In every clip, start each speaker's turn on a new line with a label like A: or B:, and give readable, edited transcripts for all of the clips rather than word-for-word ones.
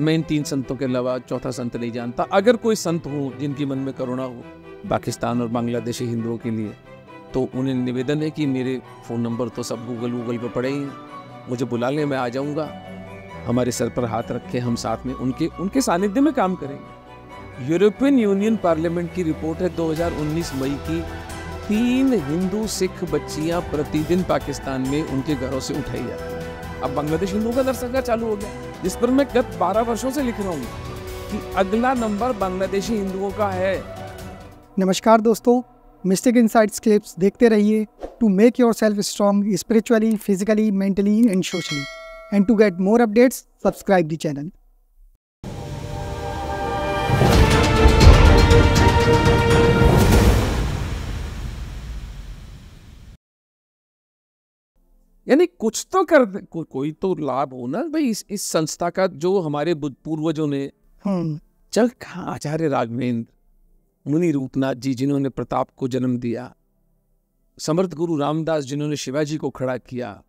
A: मैं इन 3 संतों के अलावा चौथा संत नहीं जानता। अगर कोई संत हो जिनकी मन में करुणा हो पाकिस्तान और बांग्लादेशी हिंदुओं के लिए, तो उन्हें निवेदन है कि मेरे फ़ोन नंबर तो सब गूगल पे पड़े ही, मुझे बुला लें, मैं आ जाऊंगा। हमारे सर पर हाथ रखे, हम साथ में उनके सानिध्य में काम करेंगे। यूरोपियन यूनियन पार्लियामेंट की रिपोर्ट है 2019 मई की, 3 हिंदू सिख बच्चियां प्रतिदिन पाकिस्तान में उनके घरों से उठाई जाती हैं। अब बांग्लादेश हिंदुओं का नरसंहार चालू हो गया, जिस पर मैं गत 12 वर्षों से लिख रहा हूँ कि अगला नंबर बांग्लादेशी हिंदुओं का है।
B: नमस्कार दोस्तों, मिस्टिक इनसाइट्स क्लिप्स देखते रहिए to make yourself strong spiritually, physically, mentally and socially, and to get more updates subscribe the channel.
A: यानी कुछ तो कर कोई तो लाभ हो ना भाई इस संस्था का, जो हमारे पूर्वजों ने चल आचार्य राघवेंद्र, मुनि रूपनाथ जी जिन्होंने प्रताप को जन्म दिया, समर्थ गुरु रामदास जिन्होंने शिवाजी को खड़ा किया,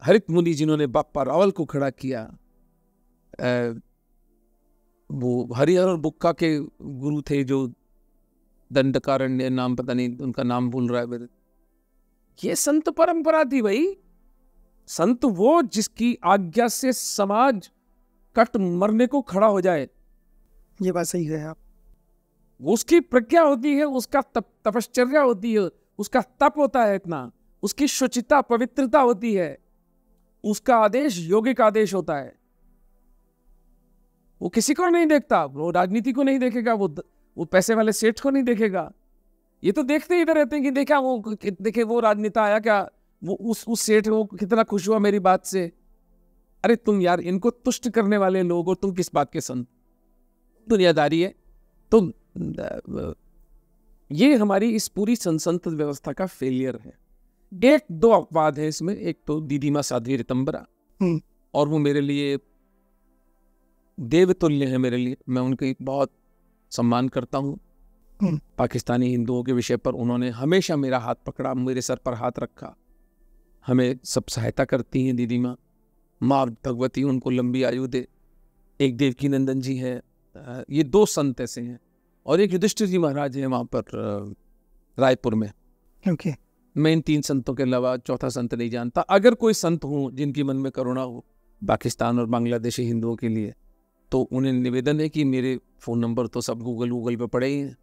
A: हरित मुनि जिन्होंने बाप्पा रावल को खड़ा किया, वो हरिहर और बुक्का के गुरु थे जो दंडकारण्य, नाम पता नहीं उनका नाम भूल रहा है मेरे। ये संत परंपरा थी भाई। संत वो जिसकी आज्ञा से समाज कट मरने को खड़ा हो जाए।
B: ये बात सही है आप।
A: उसकी प्रज्ञा होती है, उसका तपश्चर्या होती है, उसका तप होता है इतना, उसकी शुचिता पवित्रता होती है, उसका आदेश योगिक आदेश होता है। वो किसी को नहीं देखता, वो राजनीति को नहीं देखेगा, वो पैसे वाले सेठ को नहीं देखेगा। ये तो देखते ही इधर रहते हैं कि देखे वो राजनेता आया क्या, वो उस सेठ वो कितना खुश हुआ मेरी बात से। अरे तुम यार, इनको तुष्ट करने वाले लोग और तुम किस बात के संत? दुनियादारी है। तो ये हमारी इस पूरी संत व्यवस्था का फेलियर है। 1-2 अपवाद है इसमें। एक तो दीदी माँ साध्वी रितंबरा, और वो मेरे लिए देवतुल्य है मेरे लिए, मैं उनकी बहुत सम्मान करता हूँ। पाकिस्तानी हिंदुओं के विषय पर उन्होंने हमेशा मेरा हाथ पकड़ा, मेरे सर पर हाथ रखा, हमें सब सहायता करती हैं दीदी माँ। माँ भगवती उनको लंबी आयु दे। एक देवकी नंदन जी हैं, ये 2 संत ऐसे हैं, और एक युधिष्ठिर जी महाराज हैं वहाँ पर रायपुर में। मैं इन 3 संतों के अलावा चौथा संत नहीं जानता। अगर कोई संत हो जिनकी मन में करुणा हो पाकिस्तान और बांग्लादेशी हिंदुओं के लिए, तो उन्हें निवेदन है कि मेरे फ़ोन नंबर तो सब गूगल पे पड़े ही हैं,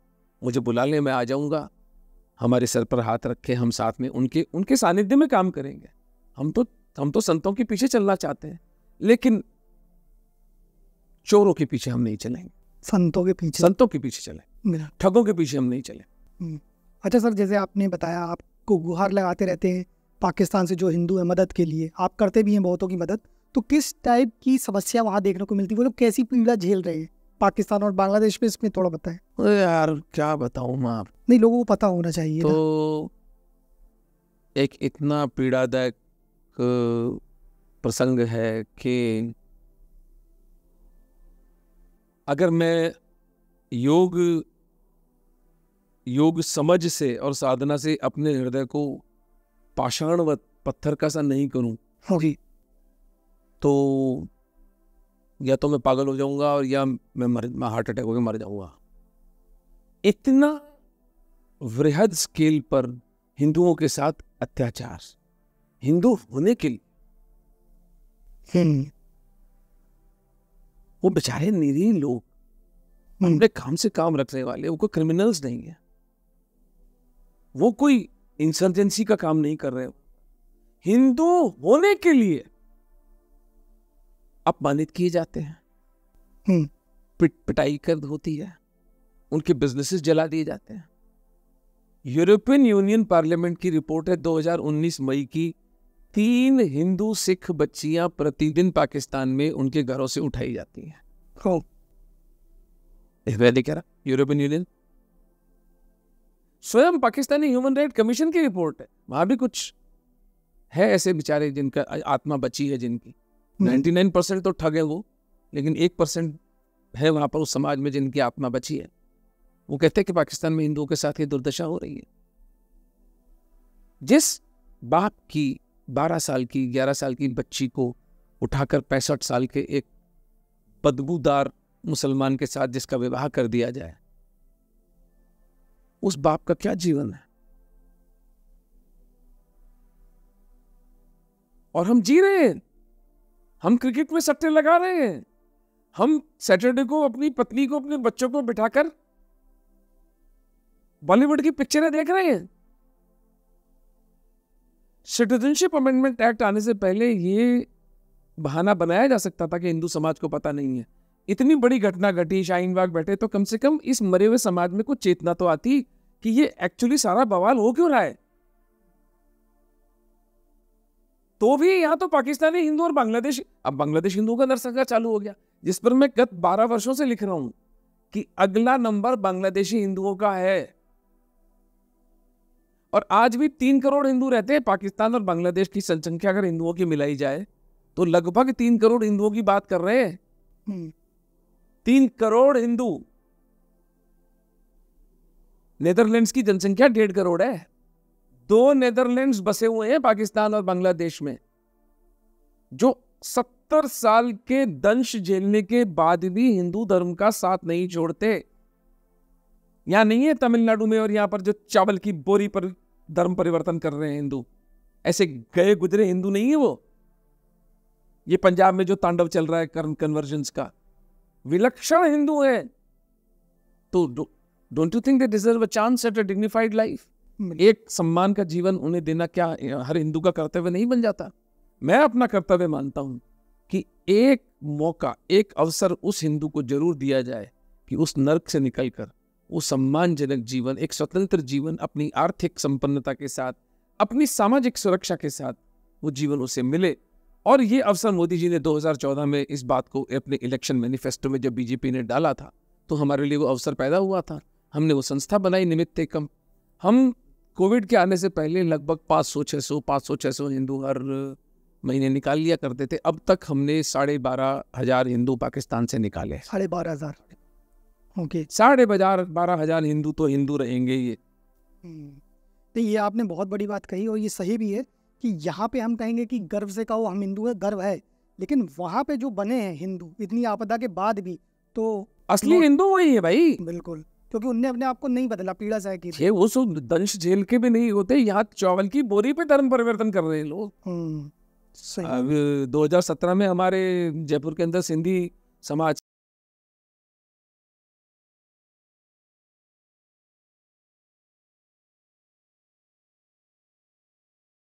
A: मुझे बुला लें, मैं आ जाऊंगा। हमारे सर पर हाथ रखे, हम साथ में उनके सानिध्य में काम करेंगे। हम तो संतों के पीछे चलना चाहते हैं, लेकिन चोरों के पीछे हम नहीं चलेंगे। संतों के पीछे चले, ठगों के पीछे हम नहीं चले।
B: अच्छा सर, जैसे आपने बताया आपको गुहार लगाते रहते हैं पाकिस्तान से जो हिंदू है मदद के लिए, आप करते भी हैं बहुतों की मदद, तो किस टाइप की समस्या वहाँ देखने को मिलती है? वो लोग कैसी पीड़ा झेल रहे हैं पाकिस्तान और बांग्लादेश में, इसमें थोड़ा बताएं।
A: यार क्या बताऊं मैं आप,
B: नहीं लोगों को पता होना चाहिए
A: तो एक इतना पीड़ादायक प्रसंग है कि अगर मैं योग समझ से और साधना से अपने हृदय को पाषाणवत पत्थर का सा नहीं करूं, तो या तो मैं पागल हो जाऊंगा और या मैं हार्ट अटैक होकर मर जाऊंगा। इतना वृहद स्केल पर हिंदुओं के साथ अत्याचार, हिंदू होने के लिए वो बेचारे निरीह लोग, अपने काम से काम रखने वाले, वो कोई क्रिमिनल्स नहीं है, वो कोई इंसर्जेंसी का काम नहीं कर रहे, हिंदू होने के लिए अपमानित किए जाते हैं, पिटाई कर होती है, उनके बिजनेसेस जला दिए जाते हैं। यूरोपियन यूनियन पार्लियामेंट की रिपोर्ट है 2019 मई की, 3 हिंदू सिख बच्चियां प्रतिदिन पाकिस्तान में उनके घरों से उठाई जाती हैं। कह रहा यूरोपियन यूनियन, स्वयं पाकिस्तानी ह्यूमन राइट कमीशन की रिपोर्ट है। वहां भी कुछ है ऐसे बेचारे जिनका आत्मा बची है, जिनकी 99% तो ठग है वो, लेकिन 1% है वहां पर उस समाज में जिनकी आत्मा बची है। वो कहते हैं कि पाकिस्तान में हिंदुओं के साथ ये दुर्दशा हो रही है। जिस बाप की 12 साल की 11 साल की बच्ची को उठाकर 65 साल के एक बदबूदार मुसलमान के साथ जिसका विवाह कर दिया जाए, उस बाप का क्या जीवन है? और हम जी रहे हैं, हम क्रिकेट में सट्टे लगा रहे हैं, हम सैटरडे को अपनी पत्नी को, अपने बच्चों को बिठाकर बॉलीवुड की पिक्चरें देख रहे हैं। सिटीजनशिप अमेंडमेंट एक्ट आने से पहले ये बहाना बनाया जा सकता था कि हिंदू समाज को पता नहीं है। इतनी बड़ी घटना घटी, शाहीन बाग बैठे, तो कम से कम इस मरे हुए समाज में कुछ चेतना तो आती कि ये एक्चुअली सारा बवाल हो क्यों रहा है। तो भी यहां तो पाकिस्तानी हिंदू और बांग्लादेश, अब बांग्लादेश हिंदुओं का नरसंहार चालू हो गया, जिस पर मैं गत 12 वर्षों से लिख रहा हूं कि अगला नंबर बांग्लादेशी हिंदुओं का है। और आज भी 3 करोड़ हिंदू रहते हैं। पाकिस्तान और बांग्लादेश की जनसंख्या अगर हिंदुओं की मिलाई जाए तो लगभग 3 करोड़ हिंदुओं की बात कर रहे हैं। 3 करोड़ हिंदू। नेदरलैंड्स की जनसंख्या 1.5 करोड़ है। 2 नेदरलैंड्स बसे हुए हैं पाकिस्तान और बांग्लादेश में, जो 70 साल के दंश झेलने के बाद भी हिंदू धर्म का साथ नहीं छोड़ते। यहां नहीं है तमिलनाडु में और यहां पर जो चावल की बोरी पर धर्म परिवर्तन कर रहे हैं हिंदू, ऐसे गए गुजरे हिंदू नहीं है वो। ये पंजाब में जो तांडव चल रहा है कन्वर्जेंस का, विलक्षण हिंदू है। तो don't you think they deserve a chance at a dignified life? एक सम्मान का जीवन उन्हें देना क्या हर हिंदू का कर्तव्य नहीं बन जाता? मैं अपना कर्तव्य मानता हूं कि एक मौका, एक अवसर उस हिंदू को जरूर दिया जाए कि उस नर्क से निकलकर वो सम्मानजनक जीवन, एक स्वतंत्र जीवन, अपनी आर्थिक संपन्नता के साथ, अपनी सामाजिक सुरक्षा के साथ वो जीवन उसे मिले। और ये अवसर मोदी जी ने 2014 में इस बात को अपने इलेक्शन मैनिफेस्टो में जब बीजेपी ने डाला था, तो हमारे लिए वो अवसर पैदा हुआ था। हमने वो संस्था बनाई निमित्त एकम। हम कोविड के आने से पहले लगभग 500-600 हिंदू हर महीने निकाल लिया करते थे। अब तक हमने 12,500 हिंदू पाकिस्तान से निकाले।
B: 12,500। ओके।
A: 12,500 हिंदू तो हिंदू रहेंगे ये।
B: तो ये आपने बहुत बड़ी बात कही, और ये सही भी है कि यहाँ पे हम कहेंगे कि गर्व से कहो हम हिंदू है, गर्व है, लेकिन वहाँ पे जो बने हैं हिंदू इतनी आपदा के बाद भी, तो
A: असली हिंदू वही है भाई।
B: बिल्कुल, क्योंकि उनने अपने आप को नहीं बदला, पीड़ा सह की।
A: वो सब दंश झेल के भी नहीं होते, यहाँ चावल की बोरी पे धर्म परिवर्तन कर रहे हैं लोग।
B: सही।
A: अब 2017 में हमारे जयपुर के अंदर सिंधी समाज